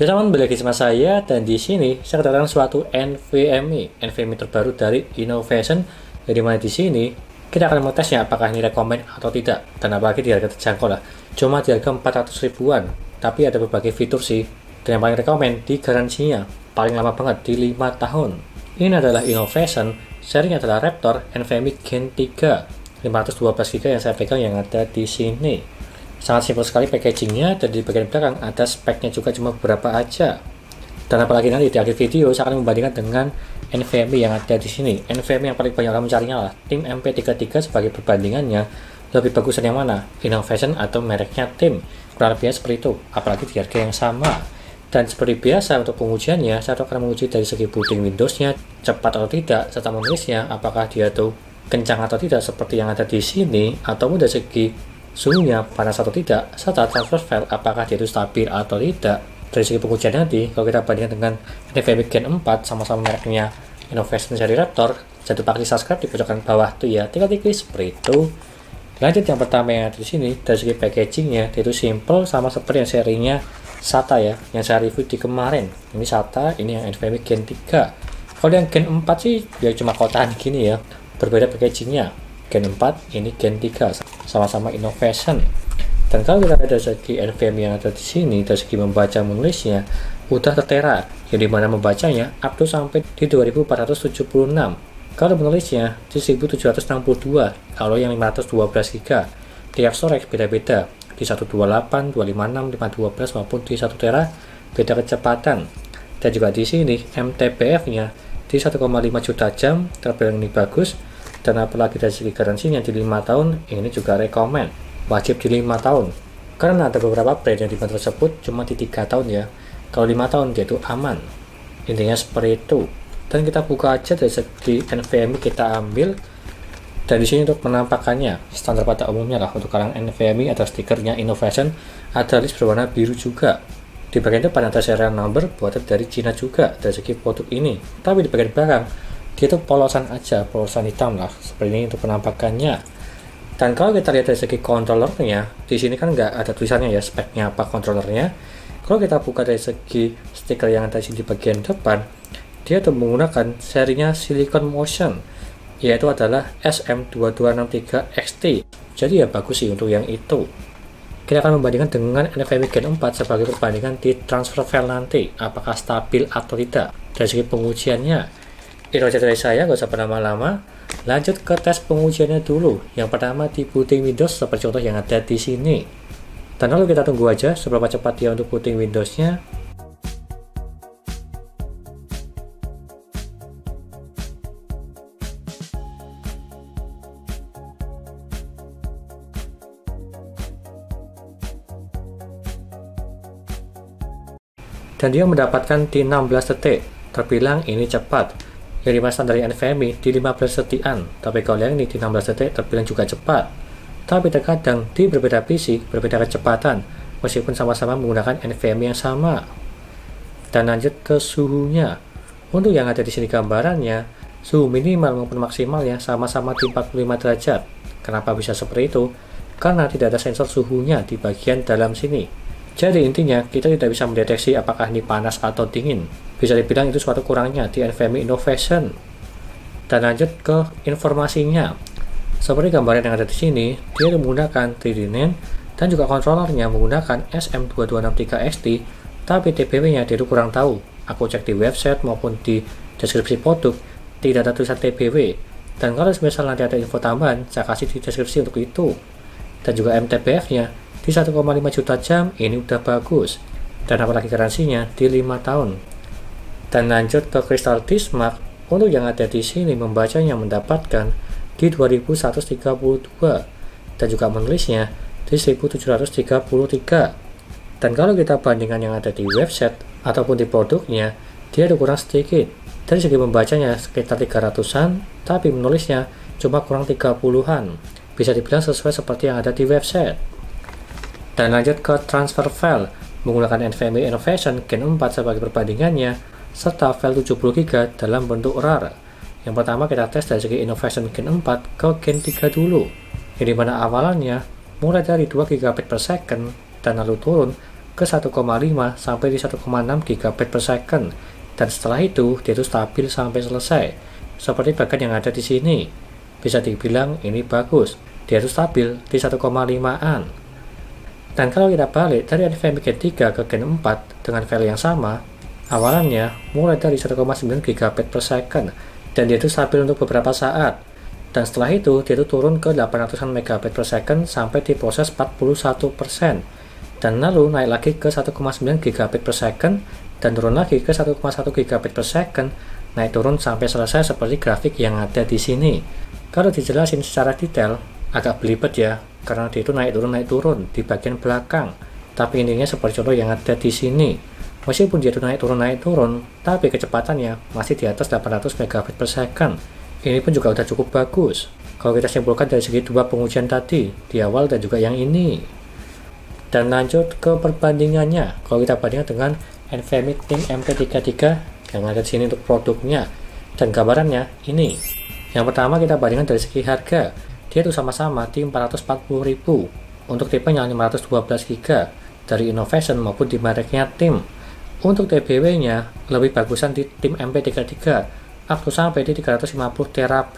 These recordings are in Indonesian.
Ya teman, balik lagi sama saya dan di sini saya kedatangan suatu NVMe terbaru dari Innovation. Jadi mana di sini kita akan mengetesnya apakah ini rekomend atau tidak, dan apalagi di harga terjangkau lah, cuma di harga 400 ribuan. Tapi ada berbagai fitur sih, dan yang paling rekomend di garansinya paling lama banget di 5 tahun. Ini adalah Innovation, serinya adalah Raptor NVMe Gen 3 512GB yang saya pegang yang ada di sini. Sangat simpel sekali packagingnya, dan di bagian belakang ada speknya juga cuma beberapa aja. Dan apalagi nanti di akhir video saya akan membandingkan dengan NVMe yang ada di sini. NVMe yang paling banyak orang mencarinya lah TIM MP33 sebagai perbandingannya. Lebih bagusan yang mana? Innovation atau mereknya TIM? Kurang lebihnya seperti itu, apalagi di harga yang sama. Dan seperti biasa untuk pengujiannya, saya akan menguji dari segi booting Windowsnya cepat atau tidak, serta menulisnya apakah dia tuh kencang atau tidak seperti yang ada di sini, ataupun dari segi suhunya panas atau tidak, serta transfer file apakah dia itu stabil atau tidak. Dari segi pengujian nanti, kalau kita bandingkan dengan NVMe Gen 4 sama-sama mereknya Innovation seri Raptor, jangan lupa klik subscribe di pojokan bawah tuh ya, tinggal klik seperti itu. Lanjut yang pertama yang ada di sini, dari segi packagingnya itu simple sama seperti yang serinya SATA ya, yang saya review di kemarin. Ini SATA, ini yang NVMe Gen 3. Kalau yang Gen 4 sih ya cuma kotaan gini ya, berbeda packagingnya. Gen 4, ini Gen 3, sama-sama Innovation. Dan kalau kita lihat dari segi NVMe yang ada di sini, dari segi membaca menulisnya udah tertera, yang dimana membacanya up to sampai di 2476. Kalau menulisnya di 1762, kalau yang 512GB. Tiap storage beda-beda, di 128, 256, 512 maupun di 1 tera beda kecepatan. Dan juga di sini MTBF-nya di 1,5 juta jam, terbilang ini bagus. Dan apalagi dari segi garansinya di 5 tahun, ini juga rekomend, wajib di 5 tahun. Karena ada beberapa brand yang di band tersebut cuma di 3 tahun ya. Kalau 5 tahun dia itu aman. Intinya seperti itu. Dan kita buka aja dari segi NVMe, kita ambil. Dan di sini untuk penampakannya standar pada umumnya lah, untuk kalangan NVMe ada stikernya Innovation, ada list berwarna biru juga. Di bagian depan ada serial number buatan dari Cina juga dari segi produk ini. Tapi di bagian belakang dia itu polosan aja, polosan hitam lah, seperti ini untuk penampakannya. Dan kalau kita lihat dari segi controllernya, di sini kan nggak ada tulisannya ya speknya apa controllernya. Kalau kita buka dari segi stiker yang ada di sini di bagian depan, dia itu menggunakan serinya Silicon Motion, yaitu adalah SM2263XT. Jadi ya bagus sih untuk yang itu. Kita akan membandingkan dengan NVMe Gen 4 sebagai perbandingan di transfer file nanti, apakah stabil atau tidak. Dari segi pengujiannya, itu aja dari saya, gak usah berlama-lama. Lanjut ke tes pengujiannya dulu. Yang pertama di booting Windows seperti contoh yang ada di sini. Dan lalu kita tunggu aja seberapa cepat dia untuk booting Windowsnya. Dan dia mendapatkan di 16 detik. Terbilang ini cepat. Yang dimaksud dari NVMe di 15 detikan, tapi kalau yang ini di 16 detik terbilang juga cepat. Tapi terkadang di berbeda PC berbeda kecepatan, meskipun sama-sama menggunakan NVMe yang sama. Dan lanjut ke suhunya. Untuk yang ada di sini gambarannya, suhu minimal maupun maksimalnya sama-sama di 45 derajat. Kenapa bisa seperti itu? Karena tidak ada sensor suhunya di bagian dalam sini. Jadi intinya kita tidak bisa mendeteksi apakah ini panas atau dingin. Bisa dibilang itu suatu kurangnya di NVMe Innovation. Dan lanjut ke informasinya. Seperti gambaran yang ada di sini, dia menggunakan 3D NAND dan juga kontrolernya menggunakan SM2263XT, tapi TBW-nya dia itu kurang tahu. Aku cek di website maupun di deskripsi produk, tidak ada tulisan TBW. Dan kalau misalnya nanti ada info tambahan, saya kasih di deskripsi untuk itu. Dan juga MTBF-nya di 1,5 juta jam, ini udah bagus. Dan apalagi garansinya di 5 tahun. Dan lanjut ke Crystal Disk Mark, untuk yang ada di sini membacanya mendapatkan di 2132 dan juga menulisnya di 1733. Dan kalau kita bandingkan yang ada di website ataupun di produknya, dia ada kurang sedikit. Dari segi membacanya sekitar 300-an, tapi menulisnya cuma kurang 30-an. Bisa dibilang sesuai seperti yang ada di website. Dan lanjut ke transfer file, menggunakan NVMe Innovation Gen 4 sebagai perbandingannya, serta file 70GB dalam bentuk RAR. Yang pertama kita tes dari segi Innovation Gen 4 ke Gen 3 dulu, yang dimana awalannya mulai dari 2 GB per second dan lalu turun ke 1,5 sampai di 1,6 GB per second, dan setelah itu dia itu stabil sampai selesai. Seperti bagian yang ada di sini, bisa dibilang ini bagus, dia itu stabil di 1,5an. Dan kalau kita balik dari NVMe Gen 3 ke Gen 4 dengan file yang sama, awalannya mulai dari 1,9 GB per second, dan dia itu stabil untuk beberapa saat. Dan setelah itu dia itu turun ke 800 MB per second sampai diproses 41%. Dan lalu naik lagi ke 1,9 GB per second dan turun lagi ke 1,1 GB per second, naik turun sampai selesai seperti grafik yang ada di sini. Kalau dijelasin secara detail agak belibet ya, karena dia itu naik turun di bagian belakang. Tapi intinya seperti contoh yang ada di sini. Meskipun dia itu naik turun, tapi kecepatannya masih di atas 800 MB per second. Ini pun juga udah cukup bagus kalau kita simpulkan dari segi dua pengujian tadi, di awal dan juga yang ini. Dan lanjut ke perbandingannya, kalau kita bandingkan dengan NVMe TIM MP33 yang ada di sini untuk produknya dan gambarannya ini. Yang pertama kita bandingkan dari segi harga, dia itu sama-sama di 440.000 untuk tipenya 512 GB dari Innovation maupun di mereknya TIM. Untuk TBW-nya lebih bagusan di TIM MP33 up to sampai di 350 TB.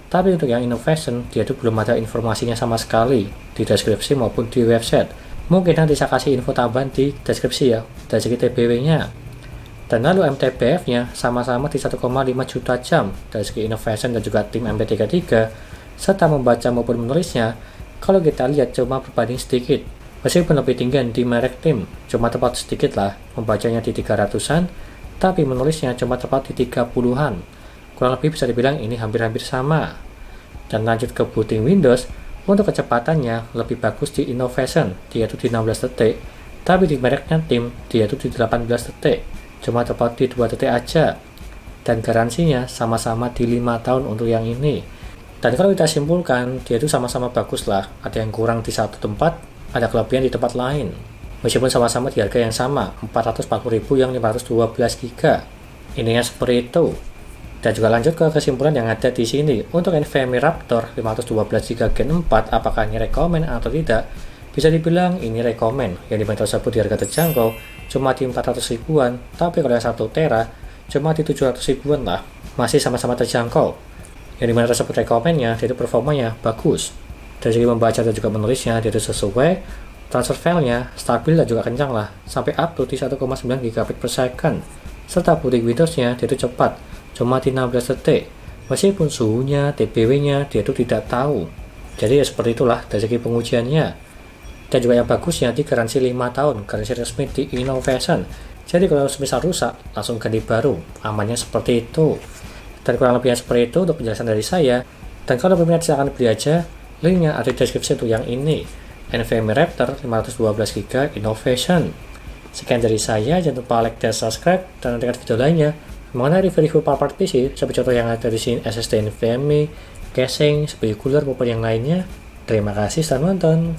Tapi untuk yang Innovation dia itu belum ada informasinya sama sekali di deskripsi maupun di website. Mungkin nanti saya kasih info tambahan di deskripsi ya, dari segi TBW-nya. Dan lalu MTBF-nya sama-sama di 1,5 juta jam dari segi Innovation dan juga TIM MP33, serta membaca maupun menulisnya, kalau kita lihat cuma berbanding sedikit. Meskipun lebih tinggi di merek TIM, cuma tepat sedikit lah, membacanya di 300-an, tapi menulisnya cuma tepat di 30-an. Kurang lebih bisa dibilang ini hampir-hampir sama. Dan lanjut ke booting Windows, untuk kecepatannya lebih bagus di Innovation, dia itu di 16 detik, tapi di mereknya TIM, dia itu di 18 detik, cuma tepat di 2 detik aja. Dan garansinya sama-sama di 5 tahun untuk yang ini. Dan kalau kita simpulkan, dia itu sama-sama bagus lah, ada yang kurang di satu tempat, ada kelebihan di tempat lain. Meskipun sama-sama di harga yang sama, 440.000 yang 512 GB. Ininya seperti itu. Dan juga lanjut ke kesimpulan yang ada di sini. Untuk NVMe Raptor 512 GB Gen 4, apakah ini rekomen atau tidak? Bisa dibilang ini rekomen, yang dimana tersebut di harga terjangkau, cuma di 400 ribuan, tapi kalau yang 1 tera, cuma di 700 ribuan lah, masih sama-sama terjangkau. Yang dimana tersebut rekomennya, itu performanya bagus. Dari segi membaca dan juga menulisnya, dia itu sesuai, transfer filenya stabil dan juga kencang lah, sampai up to di 1,9 GB per second. Serta booting Windows-nya, dia itu cepat, cuma di 16 detik. Meskipun suhunya, TBW-nya dia itu tidak tahu. Jadi ya seperti itulah dari segi pengujiannya. Dan juga yang bagusnya di garansi 5 tahun, garansi resmi di Innovation. Jadi kalau semisal rusak, langsung ganti baru. Amannya seperti itu. Dan kurang lebihnya seperti itu untuk penjelasan dari saya. Dan kalau berminat silahkan beli aja. Linknya ada di deskripsi untuk yang ini. NVMe Raptor 512 GB Innovation. Sekian dari saya, jangan lupa like dan subscribe dan nantikan video lainnya mengenai review part PC seperti contoh yang ada di sini, SSD NVMe, casing, CPU cooler maupun yang lainnya. Terima kasih sudah nonton.